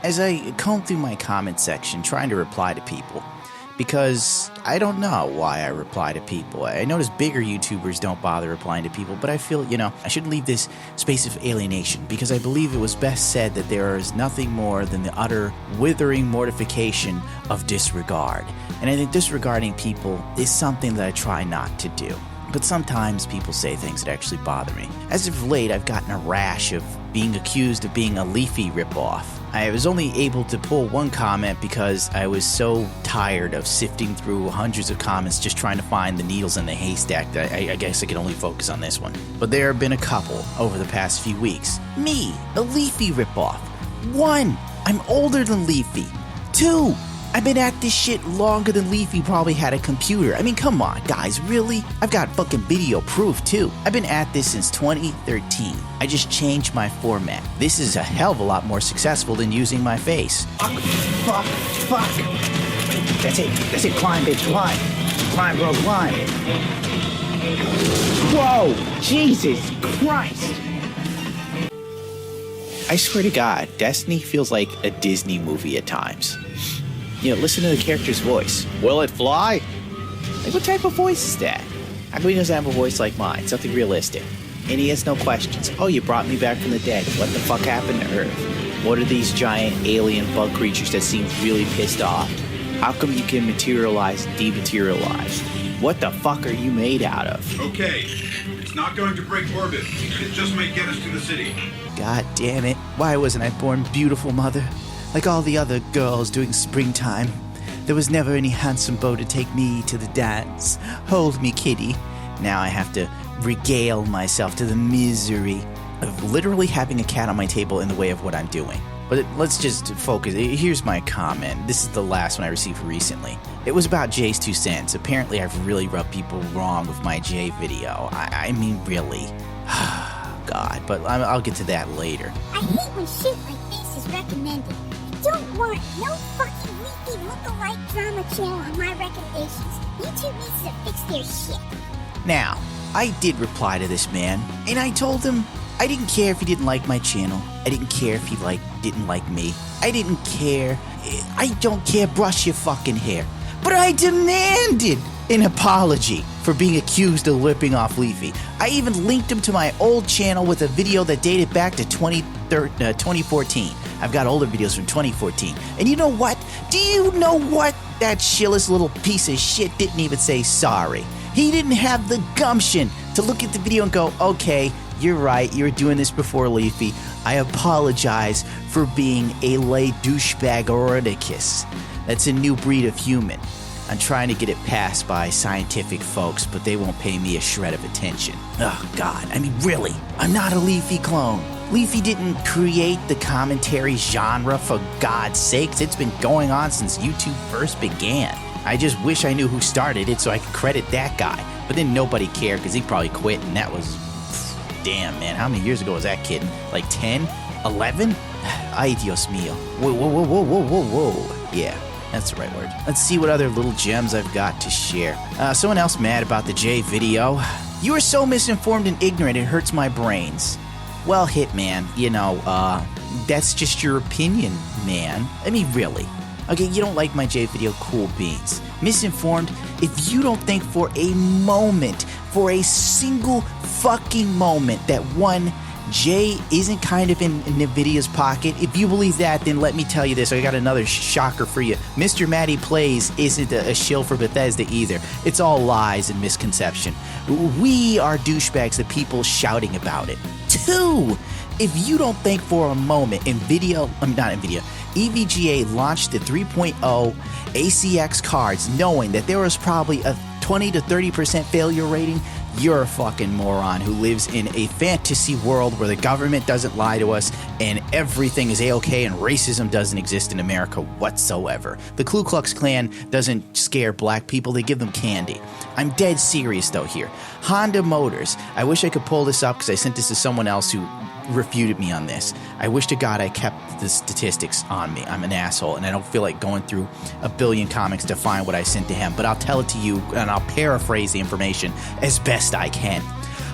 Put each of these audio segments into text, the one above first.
as I comb through my comment section trying to reply to people, because I don't know why I reply to people. I notice bigger YouTubers don't bother replying to people, but I feel, I shouldn't leave this space of alienation, because I believe it was best said that there is nothing more than the utter withering mortification of disregard. And I think disregarding people is something that I try not to do. But sometimes people say things that actually bother me. As of late, I've gotten a rash of being accused of being a Leafy ripoff. I was only able to pull one comment because I was so tired of sifting through hundreds of comments just trying to find the needles in the haystack that I guess I could only focus on this one. But there have been a couple over the past few weeks. Me, a Leafy ripoff. 1, I'm older than Leafy. 2, I've been at this shit longer than Leafy probably had a computer. I mean, come on, guys, really? I've got fucking video proof, too. I've been at this since 2013. I just changed my format. This is a hell of a lot more successful than using my face. Fuck. That's it, climb, bitch, climb. Climb, bro, climb. Whoa, Jesus Christ. I swear to God, Destiny feels like a Disney movie at times. Listen to the character's voice. Will it fly? Like, what type of voice is that? How come he doesn't have a voice like mine? Something realistic. And he has no questions. Oh, you brought me back from the dead. What the fuck happened to Earth? What are these giant alien bug creatures that seem really pissed off? How come you can materialize and dematerialize? What the fuck are you made out of? Okay, it's not going to break orbit. It just might get us to the city. God damn it. Why wasn't I born beautiful, mother? Like all the other girls during springtime. There was never any handsome beau to take me to the dance. Hold me, kitty. Now I have to regale myself to the misery of literally having a cat on my table in the way of what I'm doing. But let's just focus. Here's my comment. This is the last one I received recently. It was about Jay's 2 cents. Apparently I've really rubbed people wrong with my Jay video. I mean, really. God, but I'll get to that later. I hate when shit like this is recommended. Don't want no fucking Leafy lookalike drama channel on my recommendations. YouTube needs to fix their shit. Now, I did reply to this man, and I told him I didn't care if he didn't like my channel. I didn't care if he didn't like me. I didn't care. I don't care, brush your fucking hair. But I demanded an apology for being accused of ripping off Leafy. I even linked him to my old channel with a video that dated back to 2014. I've got older videos from 2014. And you know what? Do you know what? That shillless little piece of shit didn't even say sorry. He didn't have the gumption to look at the video and go, okay, you're right, you were doing this before Leafy. I apologize for being a lay douchebag eroticus. That's a new breed of human. I'm trying to get it passed by scientific folks, but they won't pay me a shred of attention. Oh, God, I mean, really, I'm not a Leafy clone. Leafy didn't create the commentary genre, for God's sakes. It's been going on since YouTube first began. I just wish I knew who started it so I could credit that guy. But then nobody cared because he probably quit, and that was... Damn, man, how many years ago was that kid? Like 10? 11? Ay, Dios mío. Whoa. Yeah. That's the right word. Let's see what other little gems I've got to share. Someone else mad about the J video. You are so misinformed and ignorant, it hurts my brains. Well, Hitman, that's just your opinion, man. I mean, really. Okay, you don't like my J video, cool beans. Misinformed, if you don't think for a moment, for a single fucking moment that one, Jay isn't kind of in NVIDIA's pocket. If you believe that, then let me tell you this. I got another shocker for you. Mr. Matty Plays isn't a shill for Bethesda either. It's all lies and misconception. We are douchebags, the people shouting about it. 2, if you don't think for a moment EVGA launched the 3.0 ACX cards knowing that there was probably a 20 to 30% failure rating, you're a fucking moron who lives in a fantasy world where the government doesn't lie to us and everything is A-okay and racism doesn't exist in America whatsoever. The Ku Klux Klan doesn't scare black people, they give them candy. I'm dead serious though here. Honda Motors, I wish I could pull this up because I sent this to someone else who refuted me on this. I wish to God I kept the statistics on me. I'm an asshole and I don't feel like going through a billion comics to find what I sent to him, but I'll tell it to you and I'll paraphrase the information as best I can.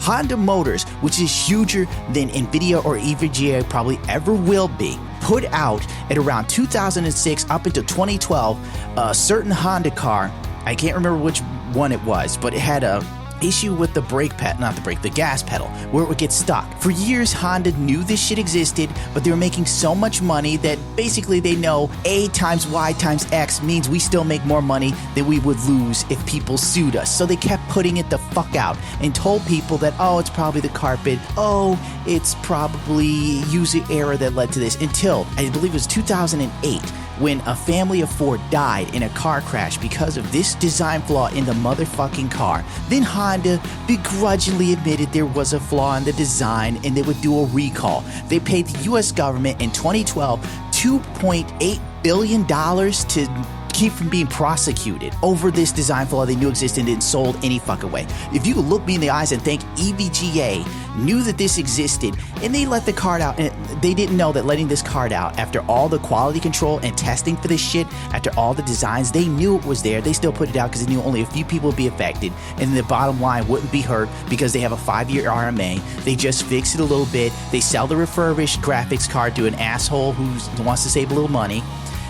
Honda Motors, which is huger than NVIDIA or EVGA probably ever will be, put out at around 2006 up until 2012 a certain Honda car. I can't remember which one it was, but it had a issue with the the gas pedal, where it would get stuck. For years, Honda knew this shit existed, but they were making so much money that basically they know A times Y times X means we still make more money than we would lose if people sued us. So they kept putting it the fuck out and told people that, oh, it's probably the carpet, oh, it's probably user error that led to this, until I believe it was 2008 when a family of 4 died in a car crash because of this design flaw in the motherfucking car. Then Honda begrudgingly admitted there was a flaw in the design and they would do a recall. They paid the US government in 2012 $2.8 billion to keep from being prosecuted over this design flaw they knew existed and didn't sold any fucking way. If you could look me in the eyes and think EVGA knew that this existed and they let the card out, and they didn't know that letting this card out after all the quality control and testing for this shit, after all the designs, they knew it was there. They still put it out because they knew only a few people would be affected and the bottom line wouldn't be hurt because they have a 5-year RMA. They just fix it a little bit. They sell the refurbished graphics card to an asshole who wants to save a little money.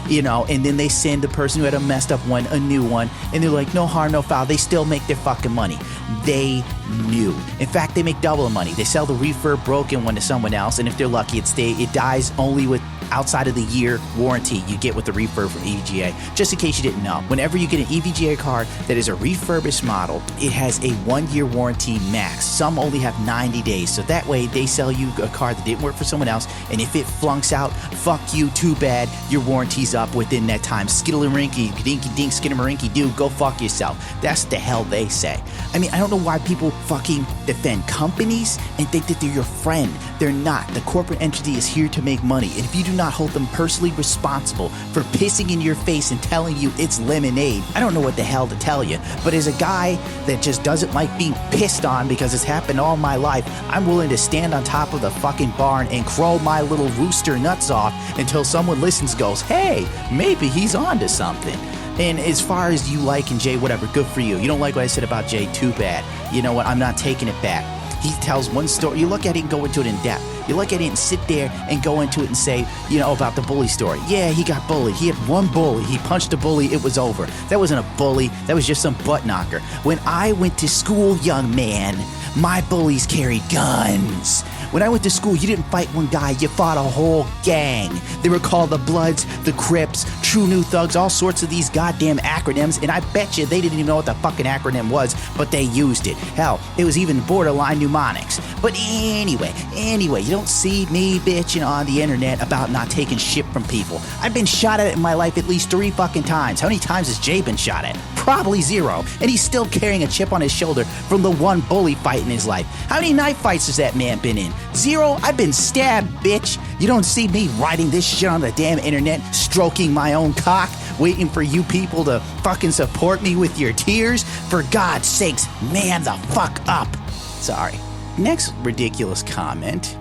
You know, and then they send the person who had a messed up one a new one, and they're like, no harm, no foul. They still make their fucking money. They knew. In fact, they make double the money. They sell the refurb broken one to someone else, and if they're lucky, it dies only with outside of the year warranty you get with the refurb from EVGA. Just in case you didn't know, whenever you get an EVGA card that is a refurbished model, it has a 1-year warranty max. Some only have 90 days, so that way they sell you a card that didn't work for someone else, and if it flunks out, fuck you, too bad, your warranty's up within that time. Skiddle-a-rinky, dinky dink, skidamarinky doo, go fuck yourself. That's the hell they say. I mean, I don't know why people fucking defend companies and think that they're your friend. They're not. The corporate entity is here to make money, and if you do not hold them personally responsible for pissing in your face and telling you it's lemonade, I don't know what the hell to tell you. But as a guy that just doesn't like being pissed on because it's happened all my life, I'm willing to stand on top of the fucking barn and crow my little rooster nuts off until someone listens, goes, hey, maybe he's on to something. And as far as you liking Jay, whatever, good for you. You don't like what I said about Jay, too bad. You know what, I'm not taking it back. He tells one story. You look at it and go into it in depth. You look at it and sit there and go into it and say, you know, about the bully story. Yeah, he got bullied. He had one bully. He punched a bully. It was over. That wasn't a bully. That was just some butt knocker. When I went to school, young man, my bullies carried guns. When I went to school, you didn't fight one guy, you fought a whole gang. They were called the Bloods, the Crips, True New Thugs, all sorts of these goddamn acronyms, and I bet you they didn't even know what the fucking acronym was, but they used it. Hell, it was even borderline mnemonics. But anyway, you don't see me bitching on the internet about not taking shit from people. I've been shot at in my life at least 3 fucking times. How many times has Jay been shot at? Probably 0. And he's still carrying a chip on his shoulder from the one bully fight in his life. How many knife fights has that man been in? 0? I've been stabbed, bitch. You don't see me writing this shit on the damn internet, stroking my own cock, waiting for you people to fucking support me with your tears? For God's sakes, man the fuck up. Sorry. Next ridiculous comment.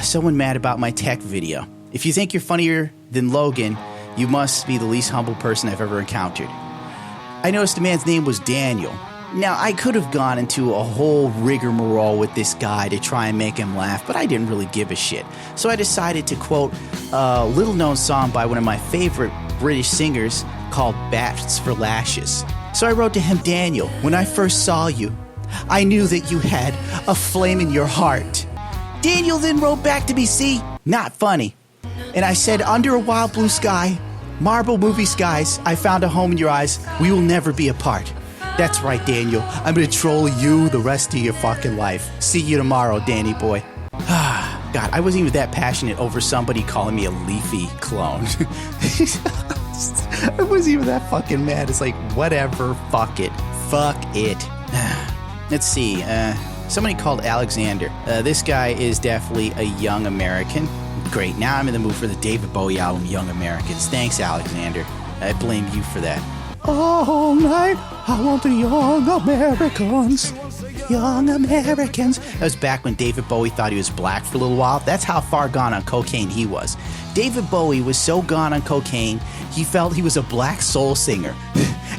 Someone mad about my tech video. If you think you're funnier than Logan, you must be the least humble person I've ever encountered. I noticed the man's name was Daniel. Now, I could have gone into a whole rigmarole with this guy to try and make him laugh, but I didn't really give a shit. So I decided to quote a little-known song by one of my favorite British singers called Bats for Lashes. So I wrote to him, Daniel, when I first saw you, I knew that you had a flame in your heart. Daniel then wrote back to me, see, not funny. And I said, under a wild blue sky, marble movie skies, I found a home in your eyes. We will never be apart. That's right, Daniel. I'm gonna troll you the rest of your fucking life. See you tomorrow, Danny boy. God, I wasn't even that passionate over somebody calling me a leafy clone. I wasn't even that fucking mad. It's like, whatever, fuck it. Fuck it. Let's see, somebody called Alexander. This guy is definitely a young American. Great, now I'm in the mood for the David Bowie album, Young Americans. Thanks, Alexander. I blame you for that. All night, I want the young Americans. Young Americans. That was back when David Bowie thought he was black for a little while. That's how far gone on cocaine he was. David Bowie was so gone on cocaine, he felt he was a black soul singer.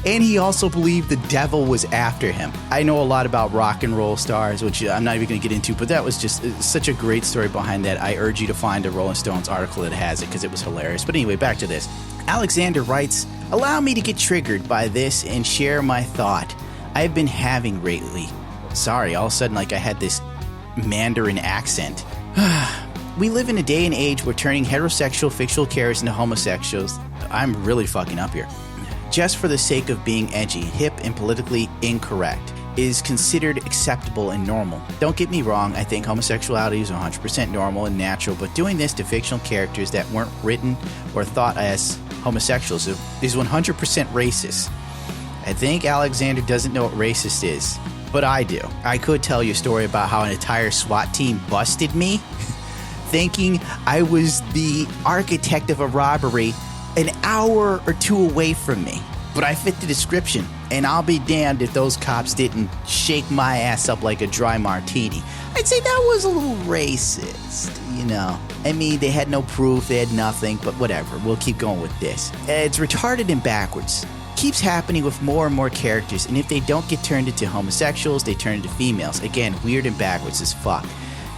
And he also believed the devil was after him. I know a lot about rock and roll stars, which I'm not even going to get into, but that was just such a great story behind that. I urge you to find a Rolling Stones article that has it because it was hilarious. But anyway, back to this. Alexander writes, allow me to get triggered by this and share my thought I've been having lately. Sorry, all of a sudden like I had this Mandarin accent. We live in a day and age where turning heterosexual fictional characters into homosexuals, I'm really fucking up here, just for the sake of being edgy, hip, and politically incorrect, is considered acceptable and normal. Don't get me wrong, I think homosexuality is 100% normal and natural, but doing this to fictional characters that weren't written or thought as homosexuals is 100% racist. I think Alexander doesn't know what racist is, but I do. I could tell you a story about how an entire SWAT team busted me thinking I was the architect of a robbery an hour or two away from me. But I fit the description, and I'll be damned if those cops didn't shake my ass up like a dry martini. I'd say that was a little racist, you know. I mean, they had no proof, they had nothing, but whatever. We'll keep going with this. It's retarded and backwards. Keeps happening with more and more characters, and if they don't get turned into homosexuals, they turn into females. Again, weird and backwards as fuck.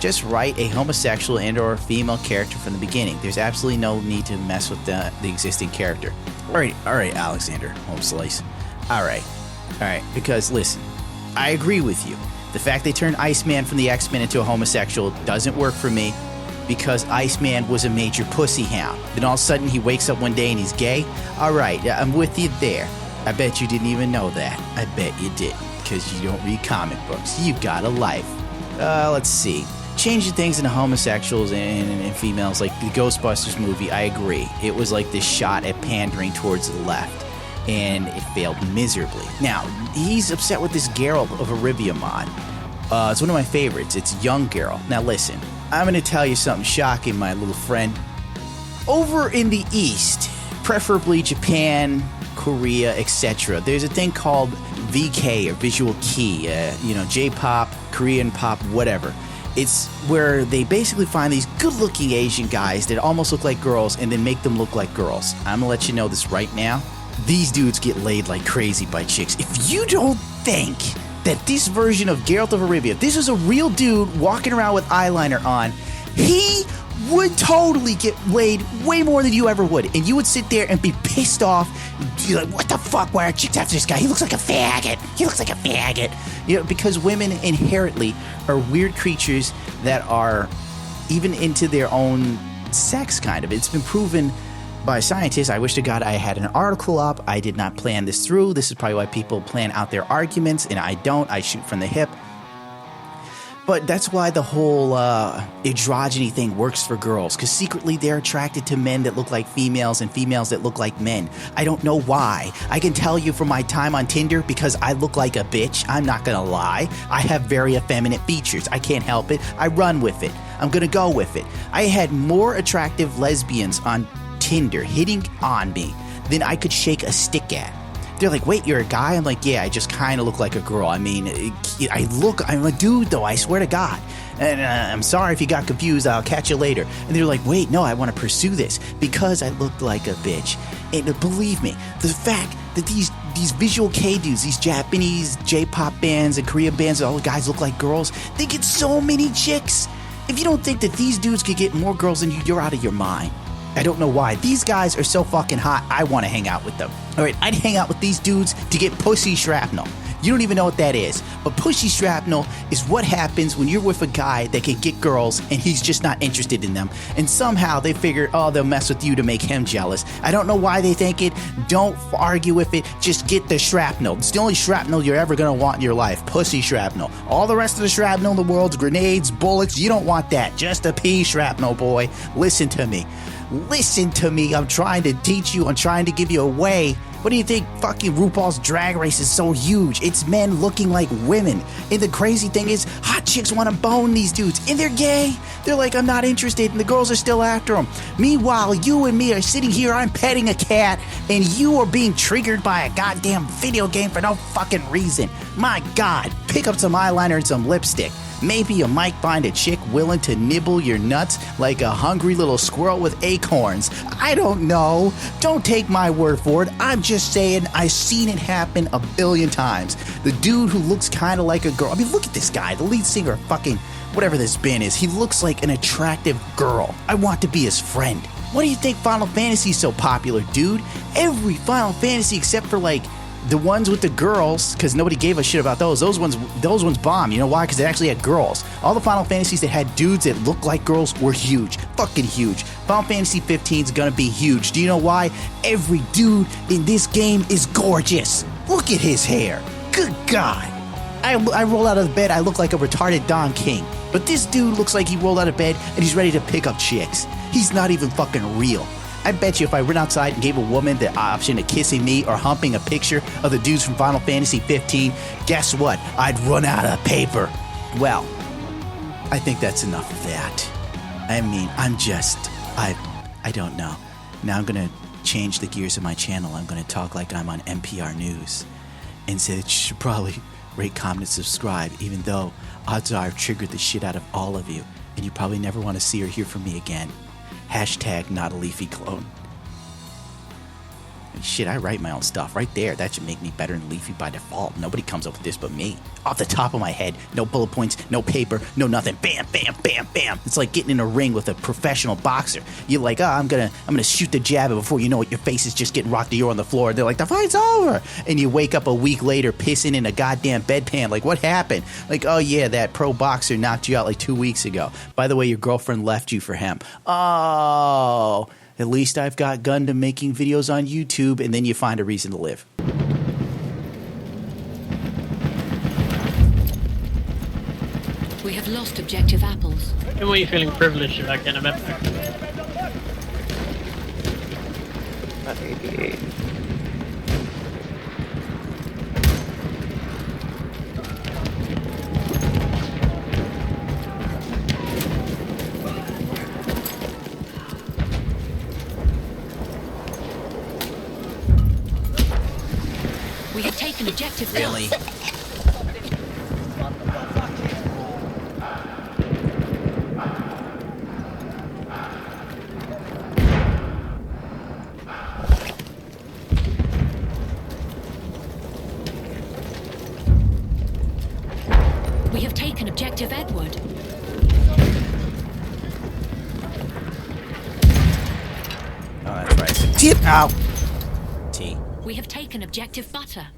Just write a homosexual and or female character from the beginning. There's absolutely no need to mess with the existing character. All right, Alexander, home slice. All right, because listen, I agree with you. The fact they turned Iceman from the X-Men into a homosexual doesn't work for me because Iceman was a major pussy hound. Then all of a sudden he wakes up one day and he's gay? All right, I'm with you there. I bet you didn't even know that. I bet you didn't because you don't read comic books. You got a life. Let's see. Changing things into homosexuals and females, like the Ghostbusters movie, I agree. It was like this shot at pandering towards the left, and it failed miserably. Now, he's upset with this Geralt of Arivia mod. It's one of my favorites. It's young Geralt. Now listen, I'm going to tell you something shocking, my little friend. Over in the East, preferably Japan, Korea, etc., there's a thing called VK, or Visual Kei, J-pop, Korean pop, whatever. It's where they basically find these good-looking Asian guys that almost look like girls and then make them look like girls. I'm gonna let you know this right now. These dudes get laid like crazy by chicks. If you don't think that this version of Geralt of Arivia, if this was a real dude walking around with eyeliner on, he would totally get laid way more than you ever would. And you would sit there and be pissed off. You're like, what the fuck? Why are chicks after this guy? He looks like a faggot. Because women inherently are weird creatures that are even into their own sex, kind of. It's been proven by scientists. I wish to God I had an article up. I did not plan this through. This is probably why people plan out their arguments, and I don't. I shoot from the hip. But that's why the whole androgyny thing works for girls, because secretly they're attracted to men that look like females and females that look like men. I don't know why. I can tell you from my time on Tinder, because I look like a bitch. I'm not going to lie. I have very effeminate features. I can't help it. I run with it. I'm going to go with it. I had more attractive lesbians on Tinder hitting on me than I could shake a stick at. They're like, wait, you're a guy? I'm like, yeah, I just kind of look like a girl. I mean, I'm a dude, though, I swear to God. And I'm sorry if you got confused. I'll catch you later. And they're like, wait, no, I want to pursue this because I looked like a bitch. And believe me, the fact that these Visual Kei dudes, these Japanese J-pop bands and Korean bands, all the guys look like girls, they get so many chicks. If you don't think that these dudes could get more girls than you, you're out of your mind. I don't know why. These guys are so fucking hot, I want to hang out with them. Alright, I'd hang out with these dudes to get pussy shrapnel. You don't even know what that is. But pussy shrapnel is what happens when you're with a guy that can get girls and he's just not interested in them. And somehow they figure, oh, they'll mess with you to make him jealous. I don't know why they think it. Don't argue with it. Just get the shrapnel. It's the only shrapnel you're ever going to want in your life. Pussy shrapnel. All the rest of the shrapnel in the world, grenades, bullets, you don't want that. Just a pea shrapnel, boy. Listen to me. Listen to me. I'm trying to teach you. I'm trying to give you a way. What do you think fucking RuPaul's Drag Race is so huge? It's men looking like women. And the crazy thing is, hot chicks want to bone these dudes. And they're gay. They're like, I'm not interested. And the girls are still after them. Meanwhile, you and me are sitting here, I'm petting a cat, and you are being triggered by a goddamn video game for no fucking reason. My God. Pick up some eyeliner and some lipstick. Maybe you might find a chick willing to nibble your nuts like a hungry little squirrel with acorns. I don't know. Don't take my word for it. I'm just saying I've seen it happen a billion times. The dude who looks kind of like a girl. I mean, look at this guy, the lead singer of fucking whatever this band is. He looks like an attractive girl. I want to be his friend. Why do you think Final Fantasy's so popular, dude? Every Final Fantasy except for like the ones with the girls, because nobody gave a shit about those. Those ones bomb. You know why? Because they actually had girls. All the Final Fantasies that had dudes that looked like girls were huge. Fucking huge. Final Fantasy 15 is gonna be huge. Do you know why? Every dude in this game is gorgeous. Look at his hair. Good God. I roll out of bed, I look like a retarded Don King. But this dude looks like he rolled out of bed and he's ready to pick up chicks. He's not even fucking real. I bet you if I went outside and gave a woman the option of kissing me or humping a picture of the dudes from Final Fantasy 15, guess what? I'd run out of paper. Well, I think that's enough of that. I mean, I don't know. Now I'm going to change the gears of my channel. I'm going to talk like I'm on NPR News and say that you should probably rate, comment, and subscribe, even though odds are I've triggered the shit out of all of you, and you probably never want to see or hear from me again. Hashtag not a leafy clone. Shit, I write my own stuff right there. That should make me better than Leafy by default. Nobody comes up with this but me. Off the top of my head, no bullet points, no paper, no nothing. Bam, bam, bam, bam. It's like getting in a ring with a professional boxer. You're like, I'm gonna shoot the jab, and before you know it, your face is just getting rocked. You're on the floor. They're like, the fight's over. And you wake up a week later pissing in a goddamn bedpan. Like, what happened? Like, oh yeah, that pro boxer knocked you out like 2 weeks ago. By the way, your girlfriend left you for him. Oh. At least I've got Gundam making videos on YouTube, and then you find a reason to live. We have lost objective apples. When were you feeling privileged about getting a med pack? About 88. We have taken objective. Really? We have taken objective Edward. Oh, that's right. Tip out. T. We have taken objective Butter.